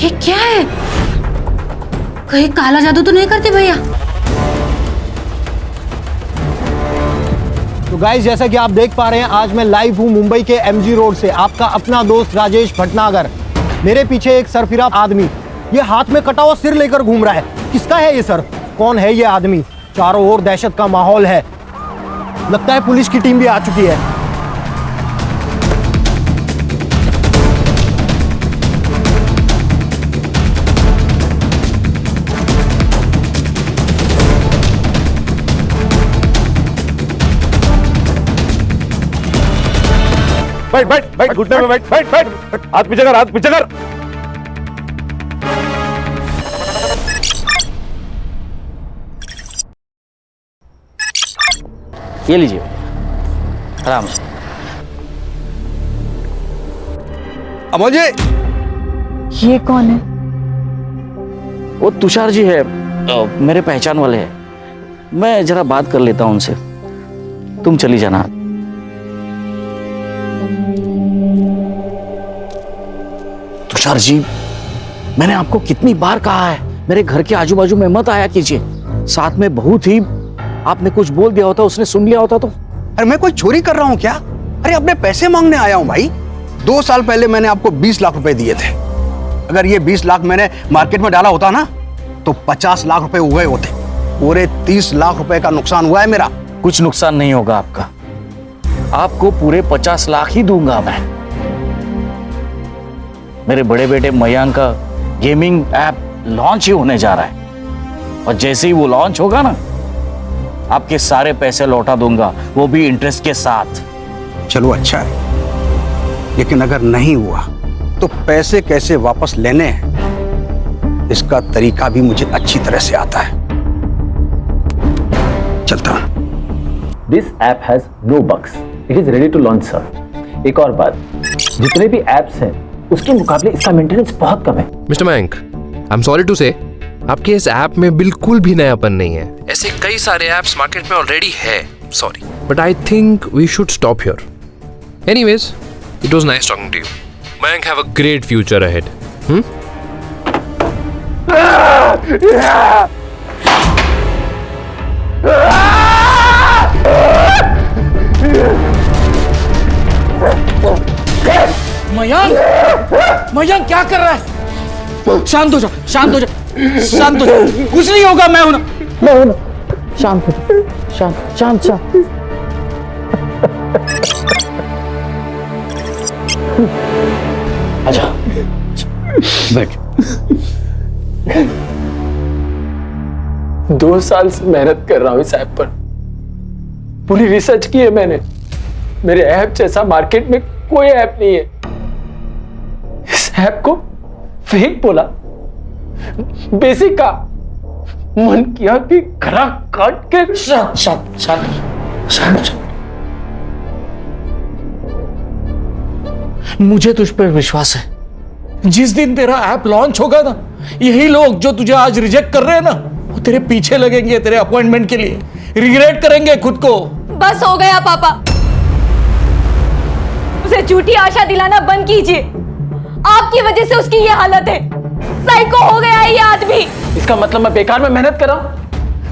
ये क्या है? कहीं काला जादू तो नहीं करते भैया? तो गाइस, जैसा कि आप देख पा रहे हैं, आज मैं लाइव हूं मुंबई के एमजी रोड से। आपका अपना दोस्त राजेश भटनागर। मेरे पीछे एक सरफिरा आदमी, ये हाथ में कटा हुआ सिर लेकर घूम रहा है। किसका है ये सर? कौन है ये आदमी? चारों ओर दहशत का माहौल है। लगता है पुलिस की टीम भी आ चुकी है। बैठ बैठ बैठ, घुटने में बैठ बैठ बैठ, हाथ पीछे कर, हाथ पीछे कर। ये लीजिए, आराम से। अमोल जी, ये कौन है? वो तुषार जी है, मेरे पहचान वाले हैं। मैं जरा बात कर लेता हूं उनसे, तुम चली जाना। तुषार जी, मैंने आपको कितनी बार कहा है, मेरे घर के आजू बाजू में मत आया कीजिए। साथ में बहुत ही आपने कुछ बोल दिया होता, उसने सुन लिया होता तो। अरे मैं कोई चोरी कर रहा हूँ क्या? अरे अपने पैसे मांगने आया हूँ भाई। 2 साल पहले मैंने आपको 20 लाख रुपए दिए थे। अगर ये 20 लाख मैंने मार्केट में डाला होता ना, तो 50 लाख रुपए हुए होते। पूरे 30 लाख रुपए का नुकसान हुआ है मेरा। कुछ नुकसान नहीं होगा आपका, आपको पूरे 50 लाख ही दूंगा मैं। मेरे बड़े बेटे मयंक का गेमिंग ऐप लॉन्च ही होने जा रहा है, और जैसे ही वो लॉन्च होगा ना, आपके सारे पैसे लौटा दूंगा, वो भी इंटरेस्ट के साथ। चलो अच्छा है, लेकिन अगर नहीं हुआ तो पैसे कैसे वापस लेने हैं, इसका तरीका भी मुझे अच्छी तरह से आता है। चलता हूं। This app has no bugs, it is ready to launch sir. एक और बात, जितने भी एप्स हैं उसके मुकाबले इसका मेंटेनेंस बहुत कम है। Mister Mayank, I am sorry to say, आपके इस ऐप में बिल्कुल भी नयापन नहीं है। ऐसे कई सारे ऐप्स मार्केट में ऑलरेडी है, sorry, but I think we should stop here. Anyways, it was nice talking to you. Mayank, have a great future ahead. Mayank, Mayank क्या कर रहा है? शांत हो जा, शांत हो जा, शांत हो जा। कुछ नहीं होगा, मैं हूं ना। शांत हो जा, शांत शांत शांत। आजा, बैठ। 2 साल से मेहनत कर रहा हूं इस ऐप पर, पूरी रिसर्च की है मैंने। मेरे ऐप जैसा मार्केट में कोई ऐप नहीं है। इस ऐप को फेक बोला, बेसिक का मन किया कि गला काट के। शांत शांत शांत शांत। मुझे तुझ पर विश्वास है, जिस दिन तेरा ऐप लॉन्च होगा ना, यही लोग जो तुझे आज रिजेक्ट कर रहे हैं ना, वो तेरे पीछे लगेंगे तेरे अपॉइंटमेंट के लिए, रिग्रेट करेंगे खुद को। बस हो गया पापा, उसे झूठी आशा दिलाना बंद कीजिए। आपकी वजह से उसकी ये हालत है। साइको हो गया है ये आदमी। इसका मतलब मैं बेकार में मेहनत कर रहा हूं?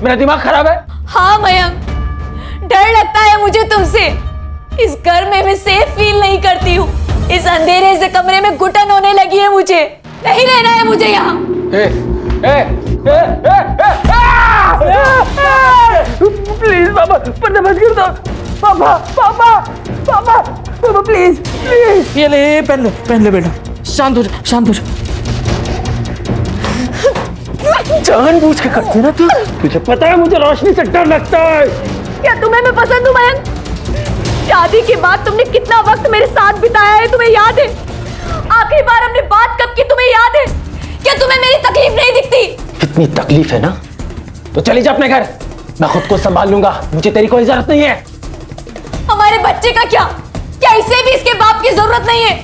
मेरा दिमाग खराब है? हाँ मयंक, डर लगता है मुझे तुमसे। इस घर में मैं सेफ फील नहीं करती हूँ। इस अंधेरे से कमरे में घुटन होने लगी है मुझे। नहीं रहना है मुझे यहाँ। प्लीज पापा, पर्दा बंद कर दो। पापा पापा पापा पापा, प्लीज प्लीज। ये ले, पहन ले बेटा। शांत हो जा, शांत हो जा। जानबूझ के करती है ना तू। तुझे पता है मुझे रोशनी से डर लगता है। क्या तुम्हें मैं पसंद हूँ मयंक? शादी के बाद तुमने कितना वक्त मेरे साथ बिताया है, तुम्हें याद है? आखिरी बार हमने बात कब की, तुम्हें याद है? क्या तुम्हें मेरी तकलीफ नहीं दिखती? कितनी तकलीफ है ना, तो चली जा अपने घर, मैं खुद को संभाल लूंगा। मुझे तेरी कोई जरूरत नहीं है। हमारे बच्चे का क्या? क्या इसे भी इसके बाप की जरूरत नहीं है?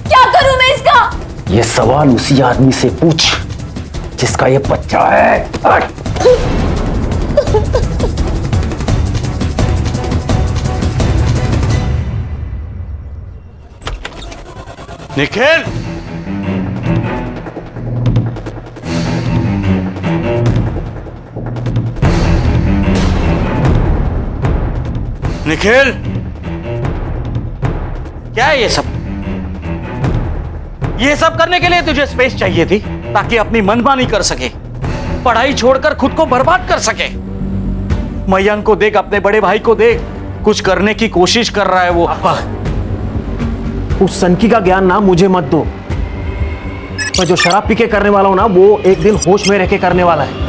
क्या करूं मैं इसका? ये सवाल उसी आदमी से पूछ जिसका ये बच्चा है। निखिल, निखिल, क्या है ये सब? ये सब करने के लिए तुझे स्पेस चाहिए थी ताकि अपनी मनमानी कर सके, पढ़ाई छोड़कर खुद को बर्बाद कर सके। मयंक को देख, अपने बड़े भाई को देख, कुछ करने की कोशिश कर रहा है वो। उस सनकी का ज्ञान ना मुझे मत दो। मैं जो शराब पी के करने वाला हूं ना, वो एक दिन होश में रह के करने वाला है।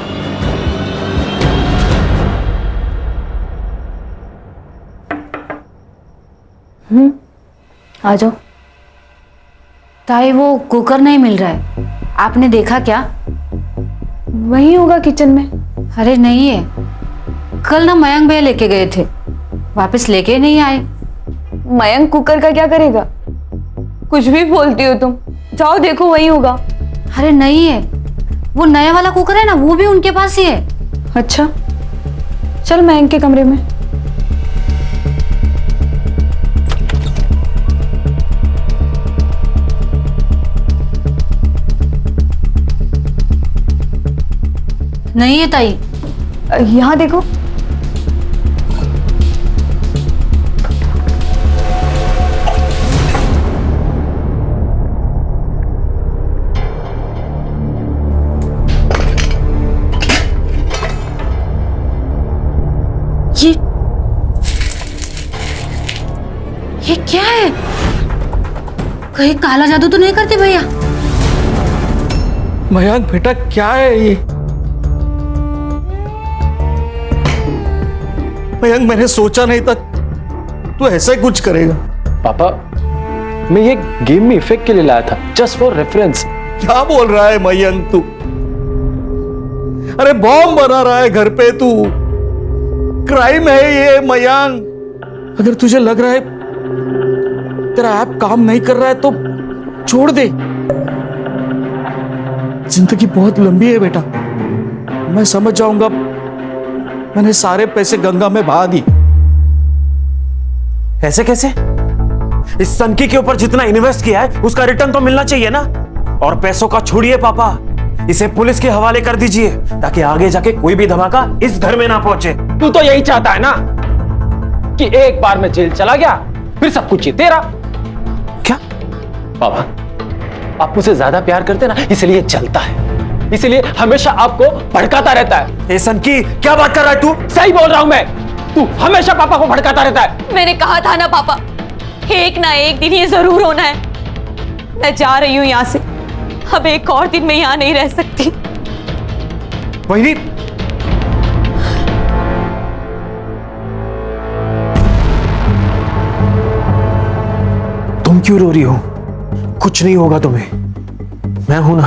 आ जाओ। ताई, वो कुकर नहीं मिल रहा है, आपने देखा क्या? वही होगा किचन में। अरे नहीं है, कल ना मयंक भैया लेके गए थे, वापस लेके नहीं आए। मयंक कुकर का क्या करेगा? कुछ भी बोलती हो तुम। जाओ देखो, वही होगा। अरे नहीं है, वो नया वाला कुकर है ना, वो भी उनके पास ही है। अच्छा, चल मयंक के कमरे में। नहीं है ताई। यहाँ देखो। ये क्या है? कहीं काला जादू तो नहीं करते भैया? मयंक बेटा, क्या है ये? मयंक, मैंने सोचा नहीं था तू ऐसा ही कुछ करेगा। पापा, मैं ये गेम में इफेक्ट के लिए लाया था, जस्ट फॉर रेफरेंस। क्या बोल रहा है मयंक तू? अरे बॉम्ब बना रहा है घर पे तू। क्राइम है ये मयंक। अगर तुझे लग रहा है तेरा ऐप काम नहीं कर रहा है तो छोड़ दे। जिंदगी बहुत लंबी है बेटा, मैं समझ जाऊंगा। मैंने सारे पैसे गंगा में बहा दी। ऐसे कैसे? इस सनकी के ऊपर जितना इन्वेस्ट किया है उसका रिटर्न तो मिलना चाहिए ना। और पैसों का छोड़िए पापा, इसे पुलिस के हवाले कर दीजिए ताकि आगे जाके कोई भी धमाका इस घर में ना पहुंचे। तू तो यही चाहता है ना कि एक बार मैं जेल चला गया फिर सब कुछ ही तेरा। क्या? पापा, आप मुझसे ज्यादा प्यार करते ना, इसलिए चलता है, इसलिए हमेशा आपको भड़काता रहता है। ए सनकी, क्या बात कर रहा है तू? सही बोल रहा हूं मैं, तू हमेशा पापा को भड़काता रहता है। मैंने कहा था ना पापा, एक ना एक दिन ये जरूर होना है। मैं जा रही हूं यहां से, अब एक और दिन मैं यहां नहीं रह सकती। वही तुम क्यों रो रही हो? कुछ नहीं होगा तुम्हें, मैं हूं ना।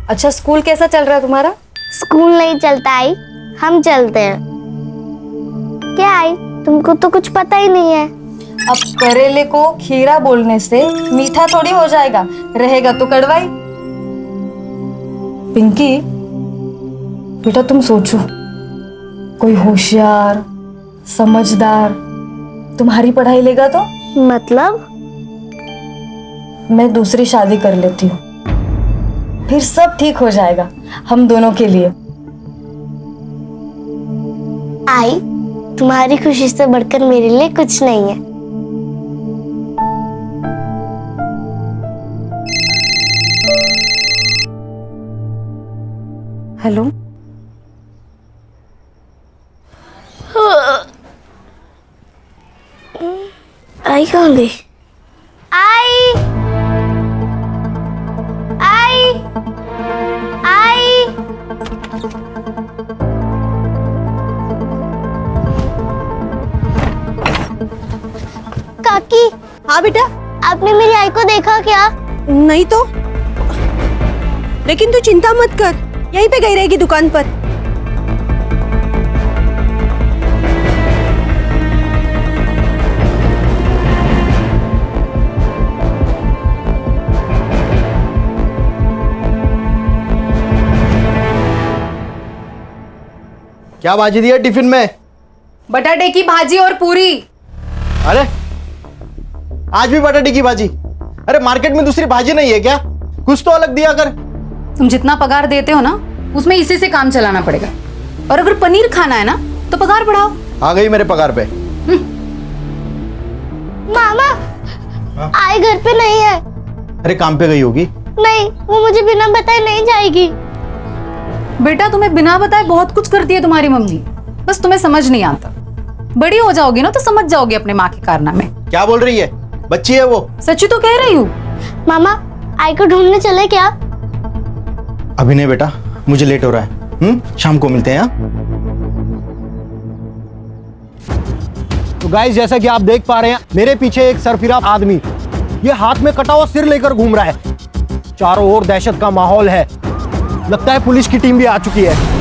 अच्छा, स्कूल कैसा चल रहा है तुम्हारा? स्कूल नहीं चलता आई, हम चलते हैं। क्या आई, तुमको तो कुछ पता ही नहीं है। अब करेले को खीरा बोलने से मीठा थोड़ी हो जाएगा, रहेगा तो कड़वाई। पिंकी बेटा, तुम सोचो, कोई होशियार समझदार तुम्हारी पढ़ाई लेगा तो? मतलब? मैं दूसरी शादी कर लेती हूँ, फिर सब ठीक हो जाएगा हम दोनों के लिए। आई, तुम्हारी खुशी से बढ़कर मेरे लिए कुछ नहीं है। हेलो, आई कहाँ गई? आई, आई, आई। काकी। हाँ बेटा। आपने मेरी आई को देखा क्या? नहीं तो, लेकिन तू चिंता मत कर, यहीं पे गई रहेगी दुकान पर। क्या भाजी दिया टिफिन में? बटाटे की भाजी और पूरी। अरे आज भी बटाटे की भाजी? अरे मार्केट में दूसरी भाजी नहीं है क्या? कुछ तो अलग दिया कर। तुम जितना पगार देते हो ना उसमें इसी से काम चलाना पड़ेगा। और अगर पनीर खाना है ना तो पगार बढ़ाओ। आ गई मेरे पगार पे। मामा आई घर पे नहीं है। अरे काम पे गई होगी। नहीं, वो मुझे बिना बताए नहीं जाएगी। बेटा तुम्हें बिना बताए बहुत कुछ करती है तुम्हारी मम्मी, बस तुम्हें समझ नहीं आता। बड़ी हो जाओगी ना तो समझ जाओगी अपने माँ के कारनामे। क्या बोल रही है? बच्ची है वो। सच्ची तो कह रही हूँ। मामा आई को ढूंढने चले क्या? अभी नहीं बेटा, मुझे लेट हो रहा है। शाम को मिलते हैं। तो गाइस, जैसा कि आप देख पा रहे हैं, मेरे पीछे एक सरफिरा आदमी, ये हाथ में कटा हुआ सिर लेकर घूम रहा है। चारों ओर दहशत का माहौल है। लगता है पुलिस की टीम भी आ चुकी है।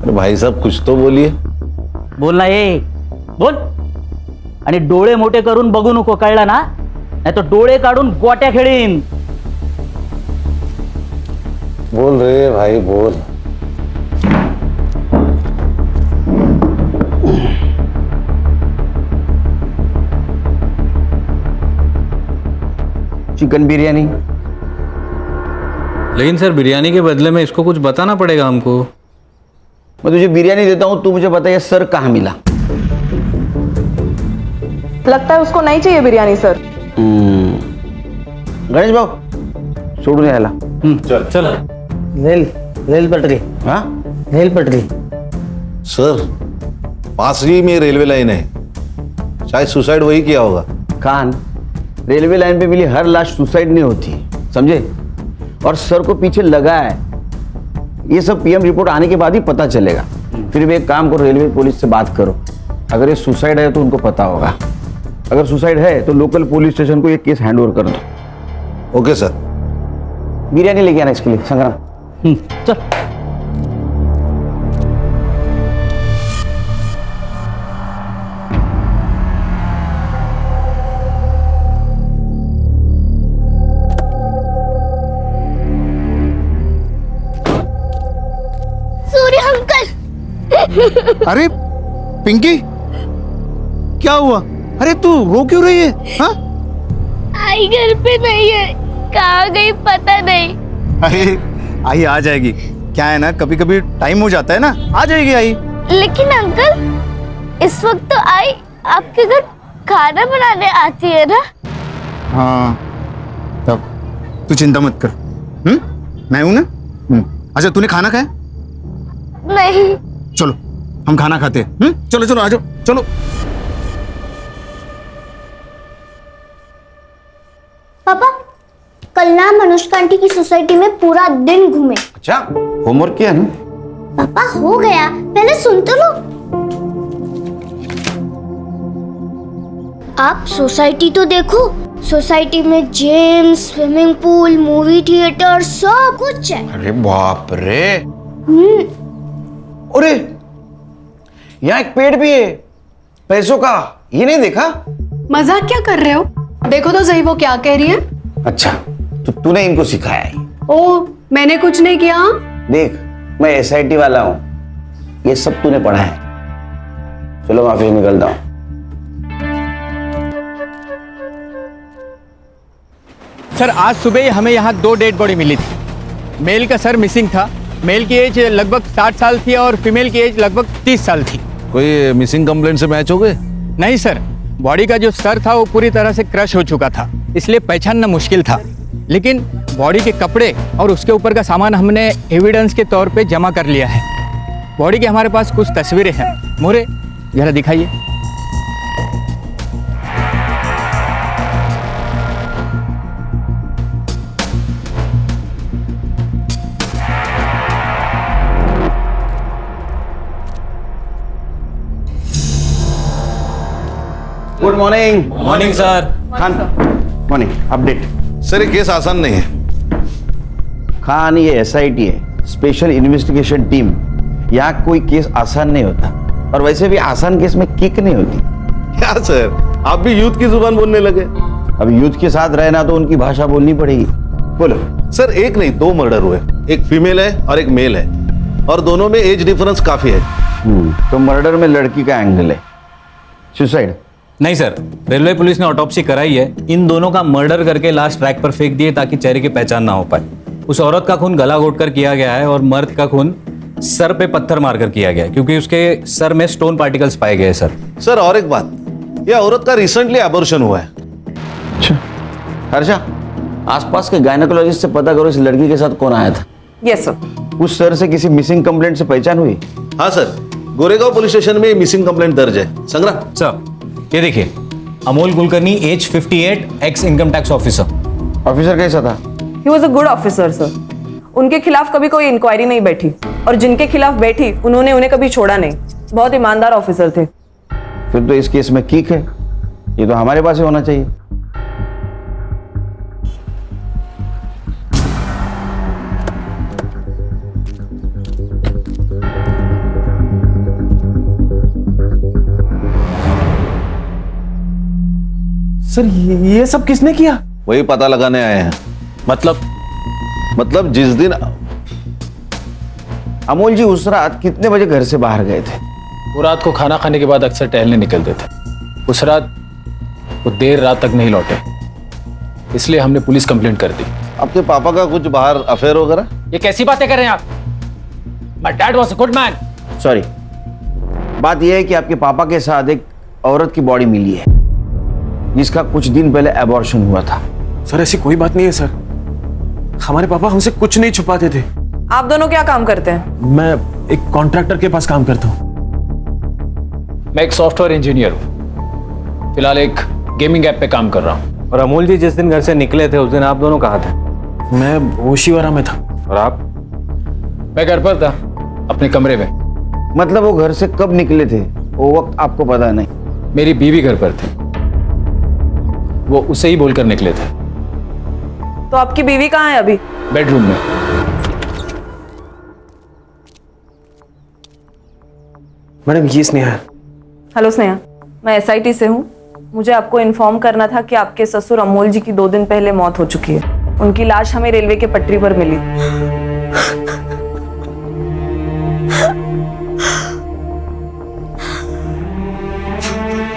भाई साहब कुछ तो बोलिए। बोल ना ये बोल. आणि डोळे मोठे करून बघू नको, कळलं ना? नाही तो डोळे काढून गोट्या खेळीन. बोल रे भाई बोल. चिकन बिरयानी. लेकिन सर बिरयानी के बदले में इसको कुछ बताना पड़ेगा हमको। मैं तुझे बिरयानी देता हूं, तू मुझे बता ये सर कहाँ मिला? लगता है उसको नहीं चाहिए बिरयानी सर. गणेश भाऊ सोडून यायला. चल चल. रेल पटरी. हाँ रेल पटरी. सर पास ही में रेलवे लाइन है, शायद सुसाइड वही किया होगा। खान, रेलवे लाइन पे मिली हर लाश सुसाइड नहीं होती, समझे? और सर को पीछे लगा है, ये सब पीएम रिपोर्ट आने के बाद ही पता चलेगा। फिर भी एक काम करो, रेलवे पुलिस से बात करो। अगर ये सुसाइड है तो उनको पता होगा, अगर सुसाइड है तो लोकल पुलिस स्टेशन को ये केस हैंड ओवर कर दो। Okay sir. बिरयानी लेके आना इसके लिए संग्राम. चल. सूर्य अंकल. अरे पिंकी, क्या हुआ? अरे तू रो क्यों रही है? हाँ? आई घर पे नहीं है, कहाँ गई पता नहीं. अरे आई आ जाएगी, क्या है ना, कभी कभी टाइम हो जाता है ना, आ जाएगी आई. लेकिन अंकल इस वक्त तो आई आपके घर खाना बनाने आती है ना. हाँ तब तू चिंता मत कर. मैं हूं ना. अच्छा तूने खाना खाया? नहीं. चलो हम खाना खाते हैं. चलो चलो आ जाओ चलो. पापा कल ना मनुष्का आंटी की सोसाइटी में पूरा दिन घूमे. अच्छा होमवर्क किया ना? पापा हो गया, पहले सुन तो लो. आप सोसाइटी तो देखो, सोसाइटी में gym, swimming pool, movie theatre सब कुछ है. अरे बाप रे. अरे यहाँ एक पेड़ भी है पैसों का, ये नहीं देखा? मजाक क्या कर रहे हो? देखो तो सही वो क्या कह रही है. अच्छा तो तूने इनको सिखाया है? ओ मैंने कुछ नहीं किया. देख मैं एसआईटी वाला हूं, ये सब तूने पढ़ा है. चलो मैं ऑफिस निकलता हूं. सर आज सुबह ही हमें यहाँ 2 डेड बॉडी मिली थी। मेल का सर मिसिंग था। मेल की एज लगभग 60 साल थी और फीमेल की एज लगभग 30 साल थी। कोई मिसिंग कंप्लेंट से मैच हो गए? नहीं सर, बॉडी का जो सर था वो पूरी तरह से क्रश हो चुका था, इसलिए पहचानना मुश्किल था। लेकिन बॉडी के कपड़े और उसके ऊपर का सामान हमने एविडेंस के तौर पे जमा कर लिया है। बॉडी की हमारे पास कुछ तस्वीरें हैं। मोरे जरा दिखाइए। Good morning. Morning sir. Khan morning. Update sir ये केस आसान नहीं है. खान ये एसआईटी है, स्पेशल इन्वेस्टिगेशन टीम. यहाँ कोई केस आसान नहीं होता, और वैसे भी आसान केस में किक नहीं होती. क्या सर आप भी यूथ की जुबान बोलने लगे? अब यूथ के साथ रहना तो उनकी भाषा बोलनी पड़ेगी। बोलो। सर एक नहीं 2 मर्डर हुए, एक फीमेल है और एक मेल है, और दोनों में एज डिफरेंस काफी है। तो मर्डर में लड़की का एंगल है, सुसाइड नहीं सर, रेलवे पुलिस ने ऑटोप्सी कराई है। इन दोनों का मर्डर करके लास्ट ट्रैक पर फेंक दिए ताकि चेहरे की पहचान ना हो पाए। उस औरत का खून गला घोटकर किया गया है और मर्द का खून सर पे पत्थर मारकर किया गया है, क्योंकि उसके सर में स्टोन पार्टिकल्स पाए गए सर। सर और एक बात, यह औरत का रिसेंटली एबॉर्शन हुआ है। अच्छा हर्षा, आसपास के गायनेकोलॉजिस्ट से पता करो इस लड़की के साथ कौन आया था। Yes sir. उस सर से किसी मिसिंग कंप्लेंट से पहचान हुई? हाँ सर, गोरेगांव पुलिस स्टेशन में मिसिंग कंप्लेंट दर्ज है। संग्राम सर ये देखिए, Amol Kulkarni age 58, ex income tax officer. Officer कैसा था? He was a good officer sir. उनके खिलाफ कभी कोई इंक्वायरी नहीं बैठी, और जिनके खिलाफ बैठी उन्होंने उन्हें कभी छोड़ा नहीं। बहुत ईमानदार ऑफिसर थे। फिर तो इस केस में किक है, ये तो हमारे पास ही होना चाहिए। सर ये सब किसने किया? वही पता लगाने आए हैं। मतलब जिस दिन अमोल जी उस रात कितने बजे घर से बाहर गए थे? वो रात को खाना खाने के बाद अक्सर टहलने निकलते थे। उस रात वो देर रात तक नहीं लौटे, इसलिए हमने पुलिस कंप्लेंट कर दी। आपके पापा का कुछ बाहर अफेयर वगैरह? ये कैसी बातें कर रहे हैं आप? My dad was a good man. Sorry, बात यह है कि आपके पापा के साथ एक औरत की बॉडी मिली है जिसका कुछ दिन पहले एबॉर्शन हुआ था। सर ऐसी कोई बात नहीं है सर, हमारे पापा हमसे कुछ नहीं छुपाते थे। आप दोनों क्या काम करते हैं? मैं एक कॉन्ट्रैक्टर के पास काम करता हूँ। मैं एक सॉफ्टवेयर इंजीनियर हूँ, फिलहाल एक गेमिंग ऐप पे काम कर रहा हूँ। और अमोल जी जिस दिन घर से निकले थे उस दिन आप दोनों कहाँ थे? मैं ओशिवारा में था। और आप? मैं घर पर था, अपने कमरे में। मतलब वो घर से कब निकले थे वो वक्त आपको पता नहीं? मेरी बीवी घर पर थी, वो उसे ही बोलकर निकले थे। तो आपकी बीवी कहाँ है अभी? बेडरूम में। मैडम ये स्नेहा है। हेलो स्नेहा, मैं एसआईटी से हूँ। मुझे आपको इन्फॉर्म करना था कि आपके ससुर अमोल जी की 2 दिन पहले मौत हो चुकी है। उनकी लाश हमें रेलवे के पटरी पर मिली।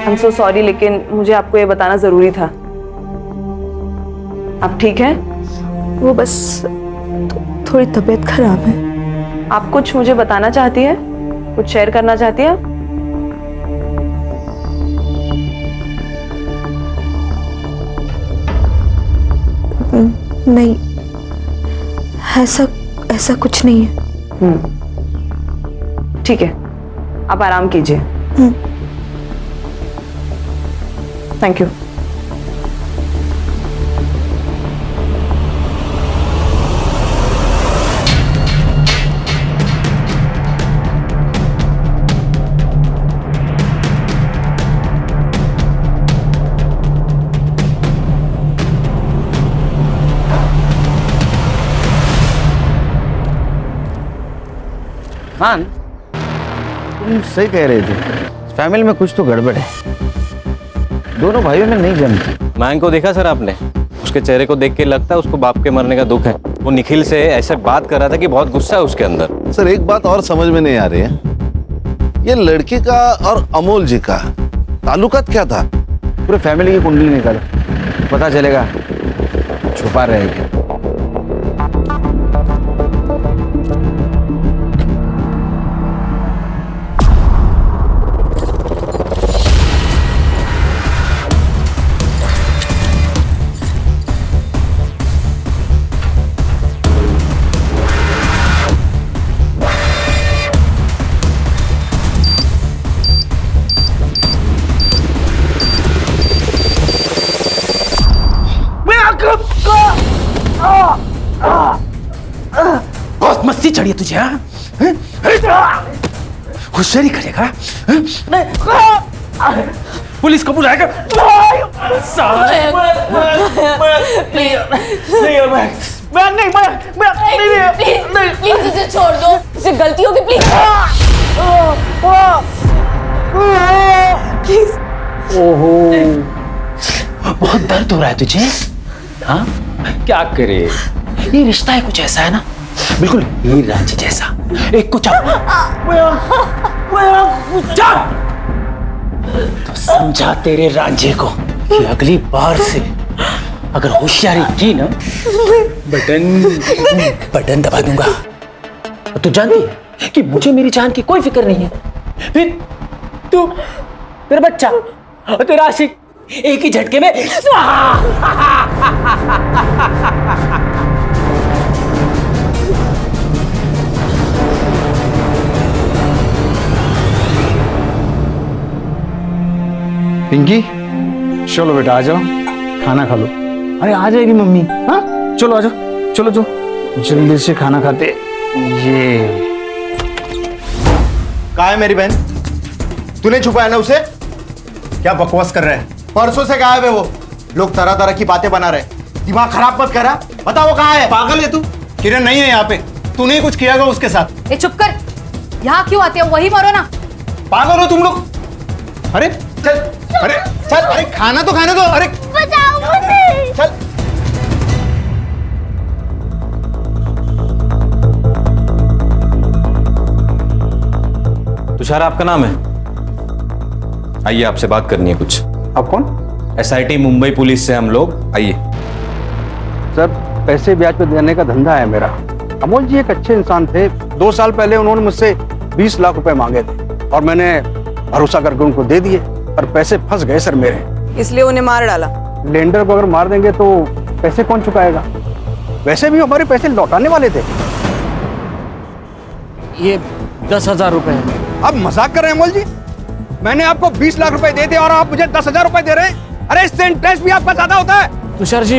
I'm so sorry, लेकिन मुझे आपको ये बताना जरूरी था। आप ठीक हैं? वो बस थोड़ी तबीयत खराब है। आप कुछ मुझे बताना चाहती है? कुछ शेयर करना चाहती है? नहीं, ऐसा कुछ नहीं है। ठीक है, आप आराम कीजिए। Thank you. खान, तुम सही कह रहे थे, फैमिली में कुछ तो गड़बड़ है। दोनों भाइयों में नहीं जमती। मयंक को देखा सर आपने? उसके चेहरे को देख के लगता है उसको बाप के मरने का दुख है। वो निखिल से ऐसे बात कर रहा था कि बहुत गुस्सा है उसके अंदर। सर एक बात और समझ में नहीं आ रही है, ये लड़की का और अमोल जी का ताल्लुकात क्या था? पूरे फैमिली की कुंडली निकालो, पता चलेगा छुपा रहेगा। बहुत मस्ती चढ़ी है तुझे, हाँ? होशियारी करेगा? पुलिस कब बुलाएगा? प्लीज इसे छोड़ दो, इसे गलती होगी। प्लीज ओहो, बहुत दर्द दर्द हो रहा है तुझे? हाँ, क्या करे, ये रिश्ता है कुछ ऐसा है ना, बिल्कुल हीर रांझी जैसा। एक को तो समझा तेरे रांझे को कि अगली बार से अगर होशियारी की ना, बटन दबा दूंगा। तू जानती है कि मुझे मेरी जान की कोई फिक्र नहीं है, फिर तू, तेरा बच्चा और तेरा आशिक एक ही झटके में पिंकी, चलो बेटा आ जाओ, खाना खा लो। अरे आ जाएगी मम्मी। हाँ चलो आ जाओ, चलो जो जल्दी से खाना खाते। ये कहाँ है मेरी बहन? तूने छुपाया ना उसे? क्या बकवास कर रहे हैं? परसों से गायब है वो। लोग तरह तरह की बातें बना रहे। दिमाग खराब मत करा। बता वो कहाँ है? पागल है तू? किरण नहीं है यहाँ पे। तूने ही कुछ किया होगा उसके साथ। ए चुप कर, यहाँ क्यों आते हो? वही मरो ना। पागल हो तुम लोग? अरे चल, अरे चल, अरे खाना तो खाने दो। अरे बचाओ मुझे। चल। तुषार आपका नाम है? आइए, आपसे बात करनी है कुछ। आप कौन? SIT मुंबई पुलिस से हम लोग। आइए। सर, पैसे ब्याज पे देने का धंधा है मेरा। अमोल जी एक अच्छे इंसान थे। 2 साल पहले उन्होंने मुझसे 20 लाख रुपए मांगे थे और मैंने भरोसा करके उनको दे दिए, पर पैसे फंस गए सर मेरे। इसलिए उन्हें मार डाला? लेंडर को अगर मार देंगे तो पैसे कौन चुकाएगा? वैसे भी हमारे पैसे लौटाने वाले थे। ये 10,000 रुपए है। आप मजाक कर रहे हैं अमोल जी? मैंने आपको 20 लाख रुपए दे दिए और आप मुझे 10,000 रुपए दे रहे हैं? अरे इससे इंटरेस्ट भी आपका ज्यादा होता है। तुषार जी,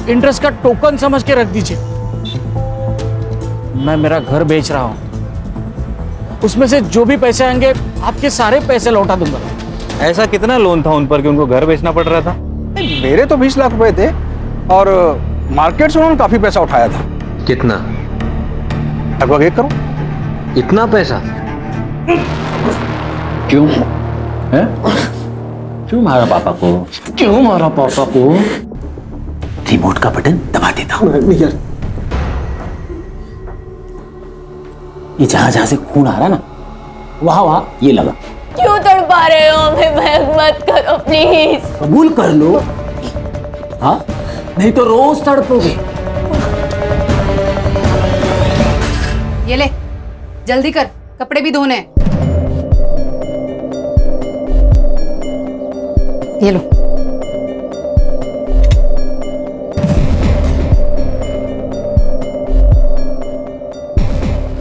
इंटरेस्ट का टोकन समझ के रख दीजिए। मैं मेरा घर बेच रहा हूं, उसमें से जो भी पैसे आएंगे आपके सारे पैसे लौटा दूंगा। ऐसा कितना लोन था उन पर कि उनको घर बेचना पड़ रहा था? मेरे तो 20 लाख रुपए थे और मार्केट से उन्होंने काफी पैसा उठाया था। कितना? लगभग 1 करोड़। इतना पैसा? क्यों है? क्यों मारा पापा को? क्यों मारा पापा को? रिमोट का बटन दबा देता हूं। ये जहां जहां से खून आ रहा ना, वहां वहां ये लगा। क्यों तड़पा रहे हो हमें? महक मत करो प्लीज। कबूल कर लो, हाँ? नहीं तो रोज तड़पोगे। ये ले, जल्दी कर, कपड़े भी धोने हैं। ये लो।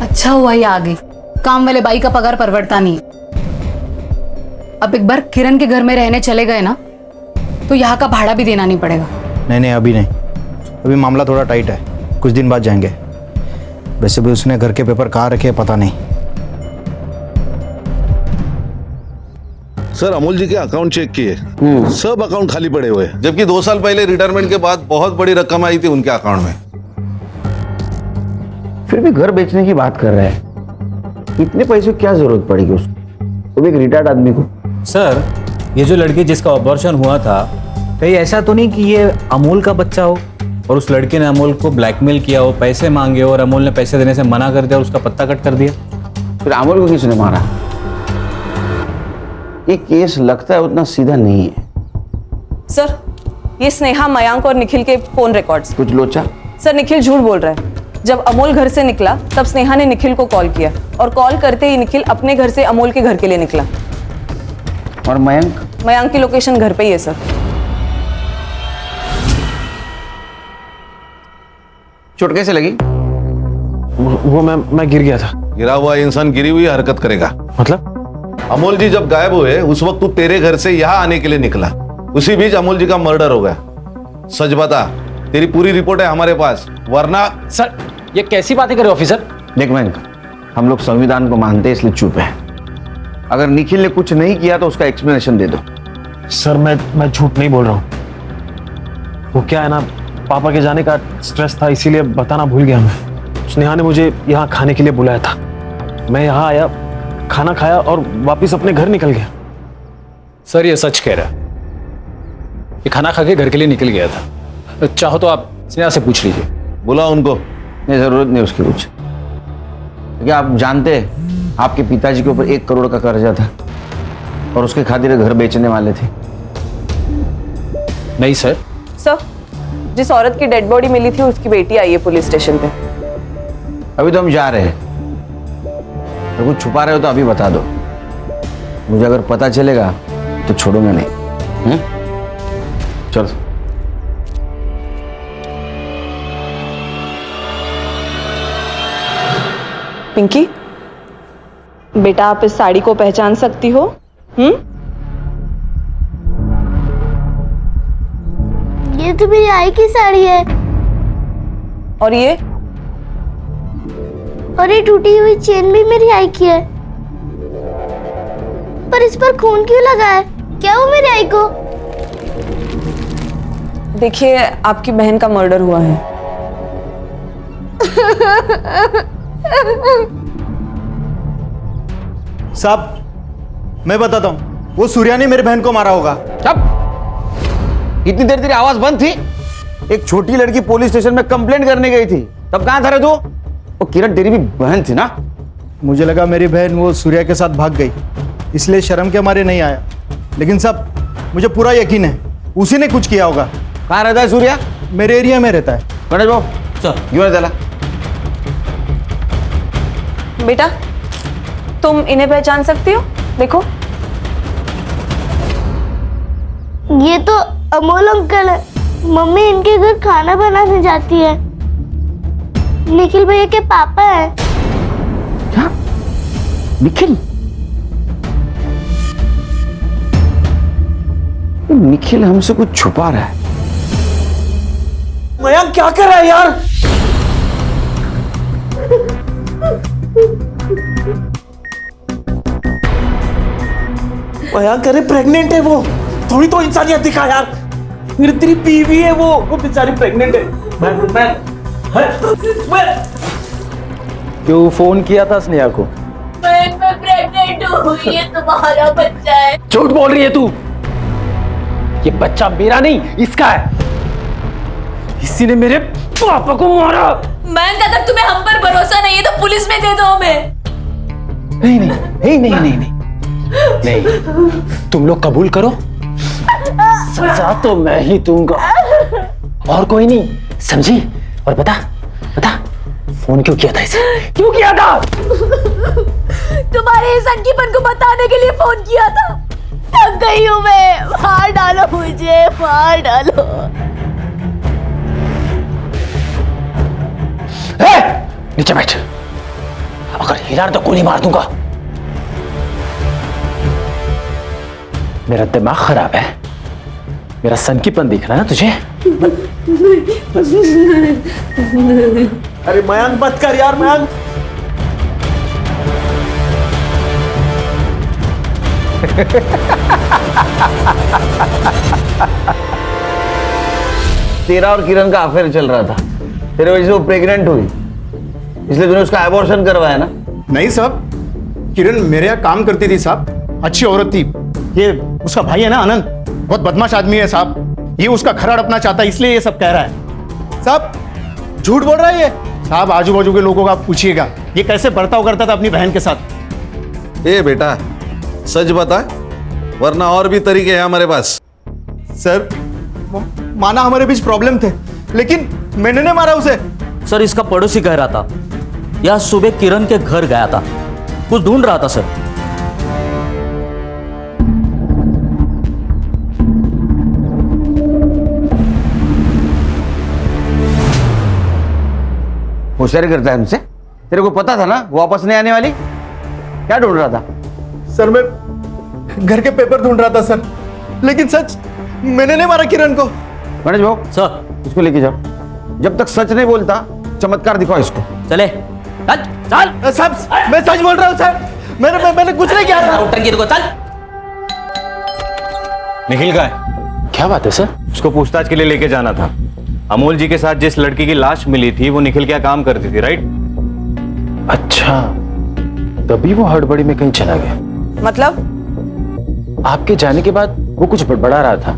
अच्छा हुआ ये आ गई। काम वाले बाई का पगार परवड़ता नहीं। अब एक बार किरण के घर में रहने चले गए ना, तो यहाँ का भाड़ा भी देना नहीं पड़ेगा। नहीं, अभी नहीं। अभी मामला थोड़ा टाइट है, कुछ दिन बाद जाएंगे। वैसे भी उसने घर के पेपर कहाँ रखे पता नहीं। सर, अमोल जी के अकाउंट चेक किए, सब अकाउंट खाली पड़े हुए हैं, जबकि 2 साल पहले रिटायरमेंट के बाद बहुत बड़ी रकम आई थी उनके अकाउंट में। फिर भी घर बेचने की बात कर रहे हैं। इतने पैसे की क्या जरूरत पड़ेगी उसको, वो भी एक रिटायर्ड आदमी को? सर, ये जो लड़की जिसका ऑपरेशन हुआ था, कहीं ऐसा तो नहीं कि ये अमोल का बच्चा हो और उस लड़के ने अमोल को ब्लैकमेल किया हो, पैसे मांगे हो और अमोल ने पैसे देने से मना कर दिया और उसका पत्ता कट कर दिया? फिर अमोल को किसने मारा? ये केस लगता है उतना सीधा नहीं है। सर, ये स्नेहा, मयांक और निखिल के फोन रिकॉर्ड्स। कुछ लोचा? सर, निखिल झूठ बोल रहा है। जब अमोल घर से निकला तब स्नेहा ने निखिल को कॉल किया और कॉल करते ही निखिल अपने घर से अमोल के घर के लिए निकला। और मयांक? मयांक की लोकेशन घर पे ही है सर। चोट कैसे लगी? वो मैं गिर गया था। गिरा हुआ इंसान गिरी हुई हरकत करेगा? मतलब? अमोल जी जब गायब हुए उस वक्त तू तेरे घर से यहाँ आने के लिए निकला, उसी बीच अमोल जी का मर्डर हो गया। सच बता, तेरी पूरी रिपोर्ट है हमारे पास, वरना। सर, ये कैसी बातें कर रहे हो ऑफिसर? देख मयंक, हम लोग संविधान को मानते हैं इसलिए चुप है। अगर निखिल ने कुछ नहीं किया तो उसका एक्सप्लेनेशन दे दो। सर, मैं झूठ नहीं बोल रहा हूँ। वो क्या है ना, पापा के जाने का स्ट्रेस था, इसीलिए बताना भूल गया मैं। स्नेहा ने मुझे यहाँ खाने के लिए बुलाया था। मैं यहाँ आया, खाना खाया और वापस अपने घर निकल गया। सर, ये सच कह रहा है। ये खाना खा के घर के लिए निकल गया था। चाहो तो आप स्नेहा से पूछ लीजिए। बुला उनको। नहीं, जरूरत नहीं उसकी कुछ, क्योंकि आप जानते हैं आपके पिताजी के ऊपर 1 करोड़ का कर्जा था और उसके खातिर घर बेचने वाले थे। नहीं सर। सर, जिस औरत की डेड बॉडी मिली थी उसकी बेटी आई है पुलिस स्टेशन पे। अभी तो हम जा रहे हैं, अगर कुछ छुपा रहे हो तो अभी बता दो, मुझे अगर पता चलेगा तो छोड़ूंगा नहीं। चलो। पिंकी, बेटा आप इस साड़ी को पहचान सकती हो? ये तो मेरी आई की साड़ी है। और ये टूटी हुई चेन भी मेरी आई की है, पर इस पर खून क्यों लगा है? क्या हुआ मेरी आई को? देखिए, आपकी बहन का मर्डर हुआ है। साहब, मैं बताता हूँ, वो सूर्या ने मेरी बहन को मारा होगा। अब इतनी देर तेरी आवाज बंद थी? एक छोटी लड़की पुलिस स्टेशन में कंप्लेंट करने गई थी, तब कहां था रे तू? वो किरण तेरी भी बहन थी ना? मुझे लगा मेरी बहन वो सूर्या के साथ भाग गई, इसलिए शर्म के मारे नहीं आया, लेकिन साहब मुझे पूरा यकीन है उसी ने कुछ किया होगा। कहाँ रहता है सूर्या? मेरे एरिया में रहता है। गणेश बाबू सर, क्यों चला? बेटा, तुम इन्हें पहचान सकती हो? देखो, ये तो अमोल अंकल है। मम्मी इनके घर खाना बनाने जाती है। निखिल भैया के पापा है। क्या? निखिल? निखिल हमसे कुछ छुपा रहा है। मयंक क्या कर रहा है यार? मयंक, अरे प्रेग्नेंट है वो, थोड़ी तो इंसानियत दिखा यार। मेरी तेरी बीवी है वो बेचारी प्रेग्नेंट है। मैं क्यों फोन किया था स्नेहा को? मैं प्रेग्नेंट हूँ, ये तुम्हारा बच्चा है। झूठ बोल रही है तू। ये बच्चा मेरा नहीं, इसका है। इसी ने मेरे पापा को मारा। मयंक, अगर तुम्हें हम पर भरोसा नहीं है तो पुलिस में दे दो हमें। नहीं नहीं नहीं नहीं नहीं नहीं नहीं, तुम लोग कबूल करो, सजा तो मैं ही दूंगा और कोई नहीं, समझी? और बता बता, फोन क्यों किया था इसे? क्यों किया था? तुम्हारे इस अंकीपन को बताने के लिए फोन किया था। थक गई हूँ मैं, मार डालो मुझे, मार डालो। नीचे बैठ, अगर हिला तो गोली मार दूंगा। मेरा दिमाग खराब है, मेरा सनकीपन दिख रहा है ना तुझे? अरे मयंक मत कर यार, मयंक। तेरा और किरण का अफेयर चल रहा था, तेरे वजह से वो प्रेग्नेंट हुई, इसलिए तूने उसका एबॉर्शन करवाया ना? नहीं साहब, किरण मेरे यहाँ काम करती थी साहब, अच्छी औरत थी। ये उसका भाई है ना आनंद, बहुत बदमाश आदमी है साहब, ये उसका खराड़ अपना चाहता है, इसलिए ये सब कह रहा है। साहब झूठ बोल रहा है ये। साहब आजू बाजू के लोगों को आप पूछिएगा ये कैसे बर्ताव करता था अपनी बहन के साथ। ए बेटा, सच बता, वरना और भी तरीके हैं हमारे पास। सर माना हमारे बीच प्रॉब्लम थे, लेकिन मैंने नहीं मारा उसे। सर, इसका पड़ोसी कह रहा था यह सुबह किरण के घर गया था, कुछ ढूंढ रहा था सर। होशियारी करता है हमसे? तेरे को पता था ना वो वापस नहीं आने वाली? क्या ढूंढ रहा था? सर मैं घर के पेपर ढूंढ रहा था सर, लेकिन सच मैंने नहीं मारा किरण को। गणेश भाऊ सर, इसको लेके जाओ, जब तक सच नहीं बोलता चमत्कार दिखाओ इसको। चले चल चल। सब मैं सच बोल रहा हूँ सर, मैंने कुछ नहीं किया था। चल। निखिल का है? क्या बात है सर? उसको पूछताछ के लिए लेके जाना था। अमोल जी के साथ जिस लड़की की लाश मिली थी वो निखिल क्या काम करती थी, राइट? अच्छा, तभी वो हड़बड़ी में कहीं चला गया। मतलब? आपके जाने के बाद वो कुछ बड़बड़ा रहा था,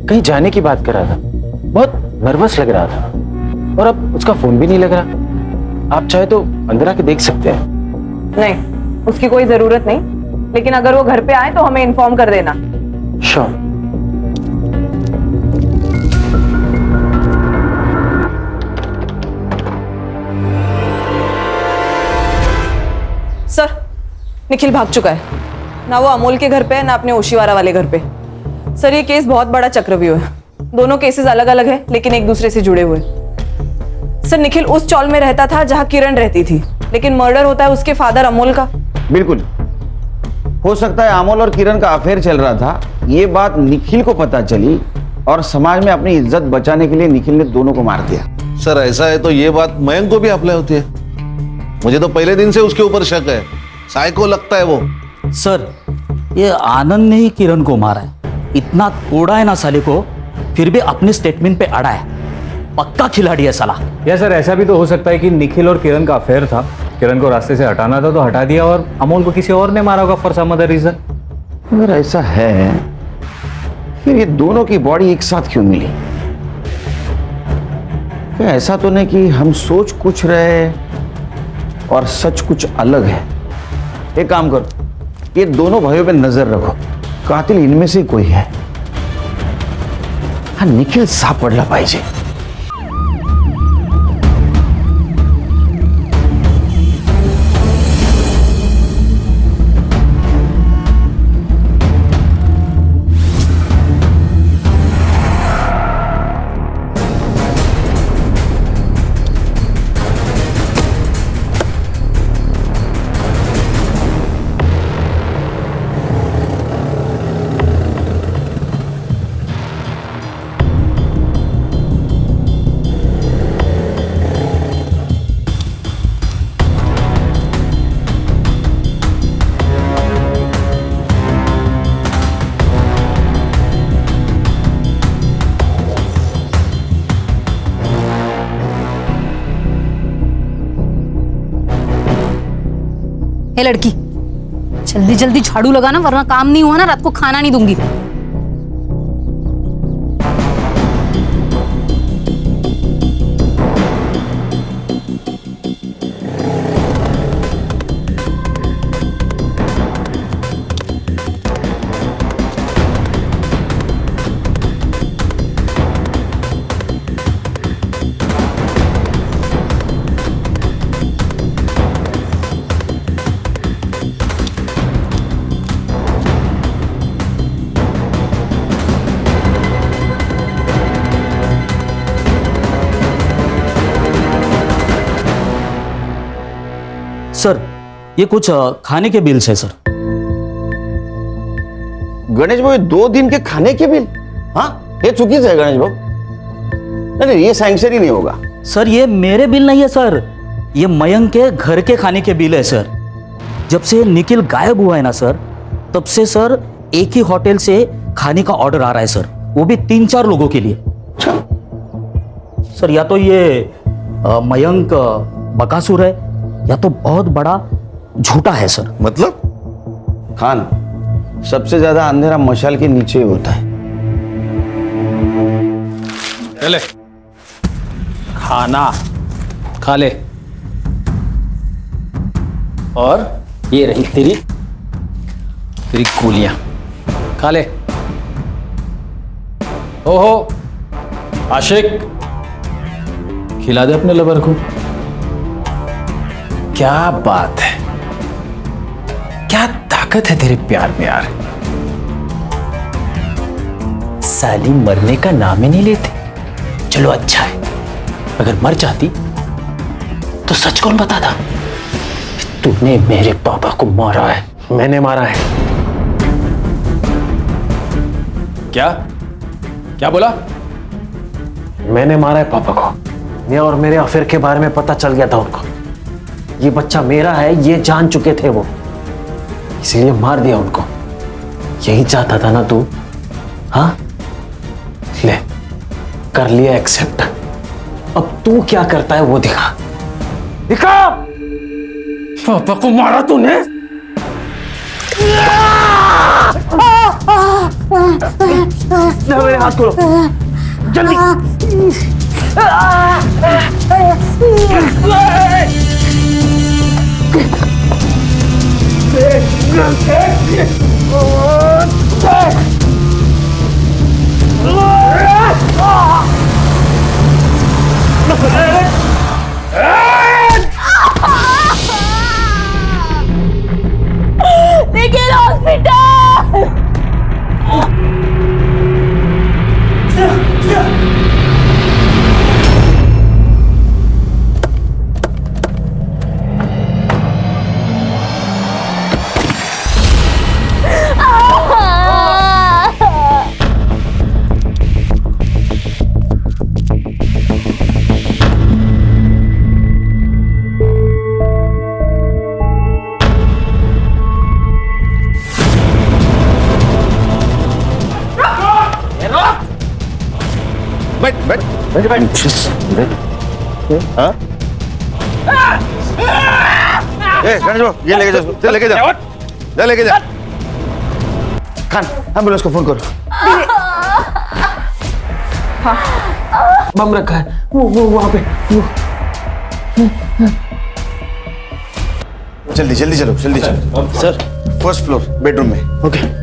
कहीं जाने की बात कर रहा था, बहुत नर्वस लग रहा था, और अब उसका फोन भी नहीं लग रहा। आप चाहे तो अंदर आके देख सकते हैं। नहीं, उसकी कोई जरूरत नहीं, लेकिन अगर वो घर पे आए तो हमें इन्फॉर्म कर देना। श्योर। सर, निखिल भाग चुका है। ना वो अमोल के घर पे है, ना अपने ओशीवारा वाले घर पे। सर, ये केस बहुत बड़ा चक्रव्यूह है। दोनों केसेस अलग अलग है, लेकिन एक दूसरे से जुड़े हुए। सर, निखिल उस चौल में रहता था जहां किरण रहती थी, लेकिन मर्डर होता है उसके फादर अमोल का। बिल्कुल हो सकता है अमोल और किरण का अफेयर चल रहा था, ये बात निखिल को पता चली और समाज में अपनी इज्जत बचाने के लिए निखिल ने दोनों को मार दिया। सर, ऐसा है तो ये बात मयंक को भी अप्लाई होती है। मुझे तो पहले दिन से उसके ऊपर शक है, साइको लगता है वो। सर, ये आनंद ने ही किरण को मारा है। इतना तोड़ा है ना साले को, फिर भी अपने स्टेटमेंट पे अड़ा है। पक्का खिलाड़ी है साला। या सर, ऐसा भी तो हो सकता है कि निखिल और किरण का अफेयर था, किरण को रास्ते से हटाना था तो हटा दिया, और अमोल को किसी और ने मारा होगा फॉर सम अदर रीजन। अगर ऐसा है फिर ये दोनों की बॉडी एक साथ क्यों मिली? क्या ऐसा तो नहीं कि हम सोच कुछ रहे और सच कुछ अलग है? एक काम करो, ये दोनों भाइयों पे नजर रखो, कातिल इनमें से कोई है। हाँ, निखिल सापडला पाहिजे। ए लड़की, जल्दी जल्दी झाड़ू लगाना, वरना काम नहीं हुआ ना रात को खाना नहीं दूंगी। सर, ये कुछ खाने के बिल्स है सर। गणेश भाऊ, 2 दिन के खाने के बिल? हाँ, ये चुकीच है गणेश भाऊ। नहीं, ये सैंक्शन ही नहीं होगा। सर, ये मेरे बिल नहीं है सर, ये मयंक के घर के खाने के बिल है सर। जब से निखिल गायब हुआ है ना सर, तब से सर एक ही होटल से खाने का ऑर्डर आ रहा है सर, वो भी 3-4 लोगों के लिए। सर, या तो ये मयंक बकासुर है या तो बहुत बड़ा झूठा है सर। मतलब? खान, सबसे ज्यादा अंधेरा मशाल के नीचे ही होता है। चले, खाना खा ले। और ये रही तेरी गोलियां, खा ले। ओहो आशिक, खिला दे अपने लवर को। क्या बात है, क्या ताकत है तेरे प्यार में यार। साली मरने का नाम ही नहीं लेते। चलो अच्छा है, अगर मर जाती तो सच कौन बताता? तूने मेरे पापा को मारा है। मैंने मारा है। क्या क्या बोला? मैंने मारा है पापा को। मैं और मेरे अफेयर के बारे में पता चल गया था उनको। ये बच्चा मेरा है, ये जान चुके थे वो, इसीलिए मार दिया उनको। यही चाहता था ना तू? हाँ, ले, कर लिया एक्सेप्ट। अब तू क्या करता है वो दिखा। दिखा। पापा को मारा तूने? मेरे हाथ खोलो जल्दी। निखिल हॉस्पिटल। बैठ बैठ बैठ बैठ। हाँ? ये लेके जाओ, चल लेके जाओ, जा लेके जा। खान एम्बुलेंस को फोन करो। बम रखा है वो वहां पे जल्दी जल्दी चलो, जल्दी चलो। सर फर्स्ट फ्लोर बेडरूम में। Okay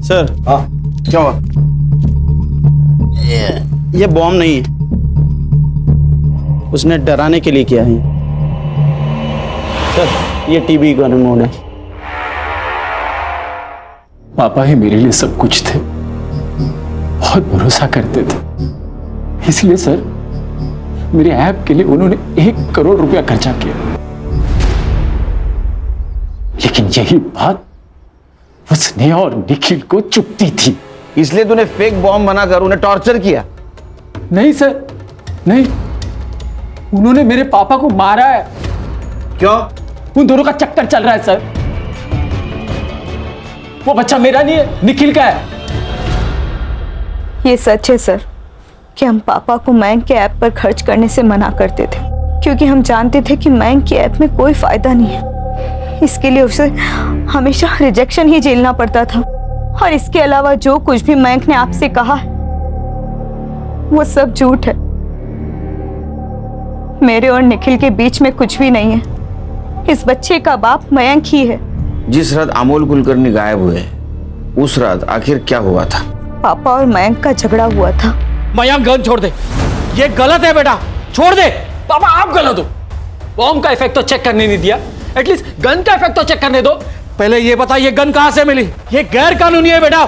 sir. हाँ क्या हुआ? ये बॉम्ब नहीं है, उसने डराने के लिए किया है। सर ये टीबी का रिमोट है। पापा ही मेरे लिए सब कुछ थे, बहुत भरोसा करते थे। इसलिए सर मेरे ऐप के लिए उन्होंने 1 करोड़ रुपया खर्चा किया। लेकिन यही बात वो स्नेहा और निखिल को चुभती थी, इसलिए तूने फेक बॉम्ब बनाकर उन्हें टॉर्चर किया। नहीं सर नहीं, उन्होंने मेरे पापा को मारा है। क्यों? उन दोनों का चक्कर चल रहा है सर। वो बच्चा मेरा नहीं है, निखिल का है। ये सच है सर कि हम पापा को मयंक के ऐप पर खर्च करने से मना करते थे, क्योंकि हम जानते थे कि मयंक के ऐप में कोई फायदा नहीं है। इसके लिए उसे हमेशा रिजेक्शन ही झेलना पड़ता था। और इसके अलावा जो कुछ भी मयंक ने आपसे कहा है वो सब झूठ है। मेरे और निखिल के बीच में कुछ भी नहीं है। इस बच्चे का बाप मयंक ही है। जिस रात अमोल कुलकर्णी गायब हुए उस रात आखिर क्या हुआ था? पापा और मयंक का झगड़ा हुआ था। मयंक गन छोड़ दे, ये गलत है बेटा, छोड़ दे। पापा आप गलत हो, बॉम्ब का इफेक्ट तो चेक करने नहीं दिया, एटलीस्ट गन का इफेक्ट तो चेक करने दो। पहले ये बता ये गन कहां से मिली? ये गैर कानूनी है बेटा।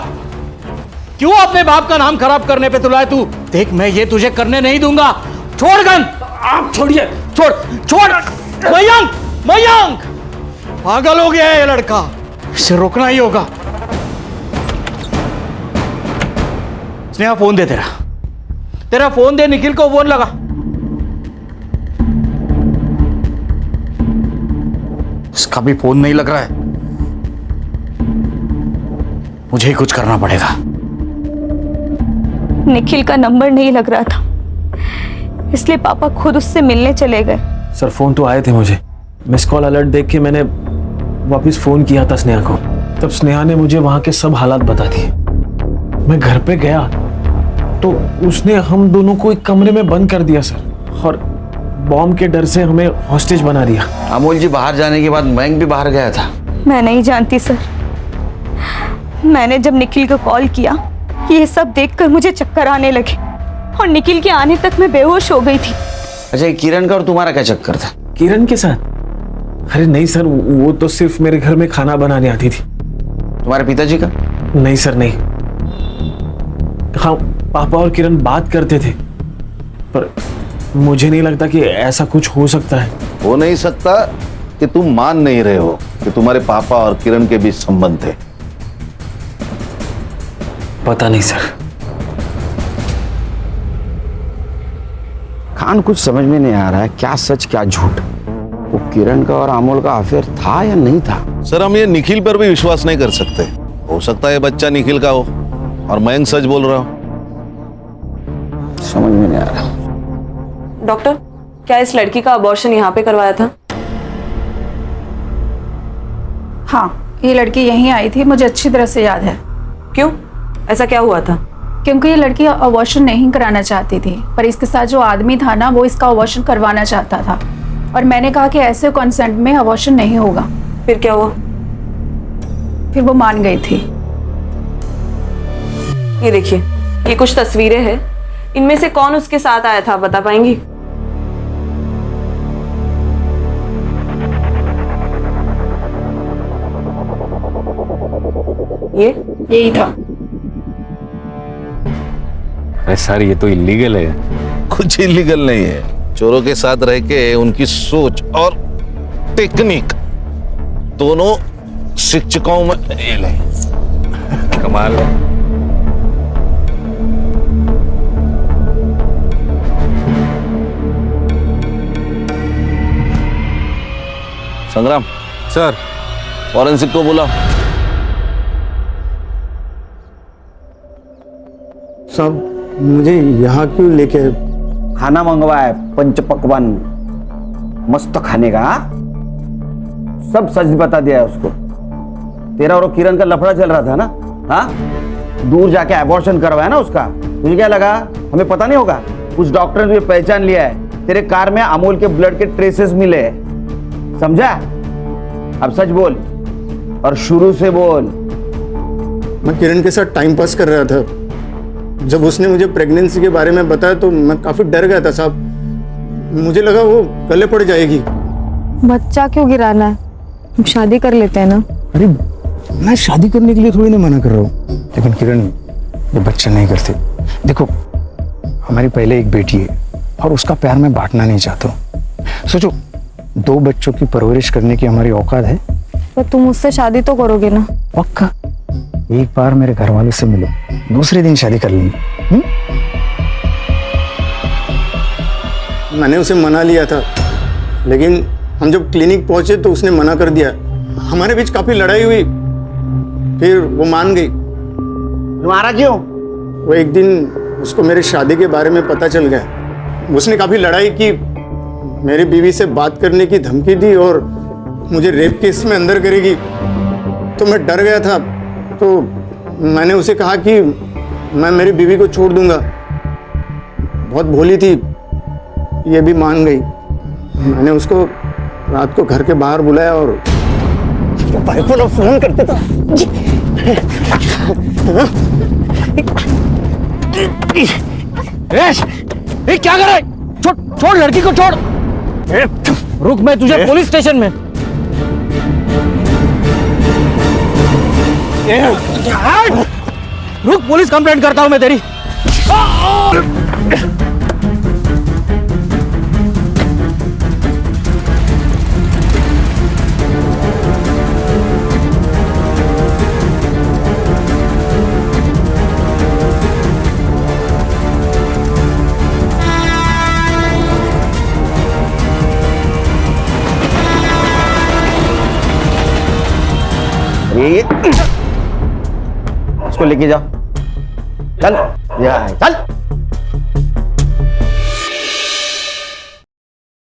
क्यों अपने बाप का नाम खराब करने पे तुला है तू? देख मैं ये तुझे करने नहीं दूंगा। छोड़ गन। आप छोड़िए, छोड़ छोड़। मयंक मयंक पागल हो गया है ये लड़का, इसे रोकना ही होगा। स्नेहा फोन दे, तेरा फोन दे, निखिल को फोन लगा। इसका भी फोन नहीं लग रहा है, मुझे ही कुछ करना पड़ेगा। निखिल का नंबर नहीं लग रहा था, इसलिए पापा खुद उससे मिलने चले गए। सर फोन तो आए थे मुझे, मिस कॉल अलर्ट देख के मैंने वापस फोन किया था स्नेहा को। तब स्नेहा ने मुझे वहां के सब हालात बता दिए। मैं घर पे गया तो उसने हम दोनों को एक कमरे में बंद कर दिया सर, और बॉम्ब के डर से हमें हॉस्टेज बना दिया। अमोल जी बाहर जाने के बाद मयंक भी बाहर गया था। मैं नहीं जानती सर। मैंने जब निखिल को कॉल किया, ये सब देखकर मुझे चक्कर आने लगे और निखिल के आने तक मैं बेहोश हो गई थी। अच्छा ये किरण का और तुम्हारा क्या चक्कर था? किरण के साथ? अरे नहीं सर, वो तो सिर्फ मेरे घर में खाना बनाने आती थी। तुम्हारे पिताजी का? नहीं सर नहीं। हाँ पापा और किरण बात करते थे, पर मुझे नहीं लगता कि ऐसा कुछ हो सकता है। हो नहीं सकता कि तुम मान नहीं रहे हो कि तुम्हारे पापा और किरण के बीच संबंध थे। पता नहीं सर। खान कुछ समझ में नहीं आ रहा है, क्या सच क्या झूठ। वो किरण का और अमोल का अफेयर था या नहीं था? सर हम ये निखिल पर भी विश्वास नहीं कर सकते। हो सकता है बच्चा निखिल का हो और मयंक सच बोल रहा हो। समझ में नहीं आ रहा। डॉक्टर, क्या इस लड़की का अबॉर्शन यहाँ पे करवाया था? हाँ, ये लड़की यहीं आई थी, मुझे अच्छी तरह से याद है। क्यों? ऐसा क्या हुआ था? क्योंकि ये लड़की अबॉर्शन नहीं कराना चाहती थी, पर इसके साथ जो आदमी था ना, वो इसका अबॉर्शन करवाना चाहता था। और मैंने कहा कि ऐसे कंसेंट में अबॉर्शन नहीं होगा। फिर क्या हुआ? फिर वो मान गई थी। ये देखिए, ये कुछ तस्वीरें हैं। इनमें से कौन उसके साथ आया था, बता पाएंगी? यही था। अरे सर ये तो इलीगल है। कुछ इलीगल नहीं है। चोरों के साथ रह के उनकी सोच और टेक्निक दोनों शिक्षकों में फेल है। कमाल है। संग्राम सर, फॉरेंसिक को बुलाओ। साहब मुझे यहाँ क्यों लेके? खाना मंगवाया पंच पकवान मस्त खाने का। हाँ? सब सच बता दिया है उसको। तेरा और किरण का लफड़ा चल रहा था ना? हाँ, दूर जाके अबॉर्शन करवाया ना उसका। तुझे क्या लगा हमें पता नहीं होगा? उस डॉक्टर ने तुझे पहचान लिया है। तेरे कार में अमोल के ब्लड के ट्रेसेस मिले, समझा? अब सच बोल और शुरू से बोल। मैं किरण के साथ टाइम पास कर रहा था। जब उसने मुझे प्रेगनेंसी के बारे में बताया तो मैं काफी डर गया था साहब। मुझे लगा वो गले पड़ जाएगी। बच्चा क्यों गिराना है? हम शादी कर लेते हैं ना। अरे मैं शादी करने के लिए थोड़ी ना मना कर रहा हूँ, लेकिन किरण ये बच्चा नहीं करती। देखो हमारी पहले एक बेटी है और उसका प्यार मैं बांटना नहीं चाहता हूँ। सोचो 2 बच्चों की परवरिश करने की हमारी औकात है। पर तुम उससे शादी तो करोगे ना? पक्का। एक बार मेरे घर वालों से मिलो, दूसरे दिन शादी कर लेंगे। मैंने उसे मना लिया था, लेकिन हम जब क्लिनिक पहुंचे तो उसने मना कर दिया। हमारे बीच काफी लड़ाई हुई, फिर वो मान गई। तुम्हारा क्यों? वो एक दिन उसको मेरी शादी के बारे में पता चल गया। उसने काफी लड़ाई की, मेरी बीवी से बात करने की धमकी दी और मुझे रेप केस में अंदर करेगी। तो मैं डर गया था, तो मैंने उसे कहा कि मैं मेरी बीवी को छोड़ दूंगा। बहुत भोली थी, ये भी मान गई। मैंने उसको रात को घर के बाहर बुलाया और फोन करते था। ये क्या कर रहा है? छोड़ लड़की को छोड़। रुक, मैं तुझे पुलिस स्टेशन में। रुक, पुलिस कंप्लेंट करता हूं मैं तेरी। उसको लेके जाओ। चल, चल।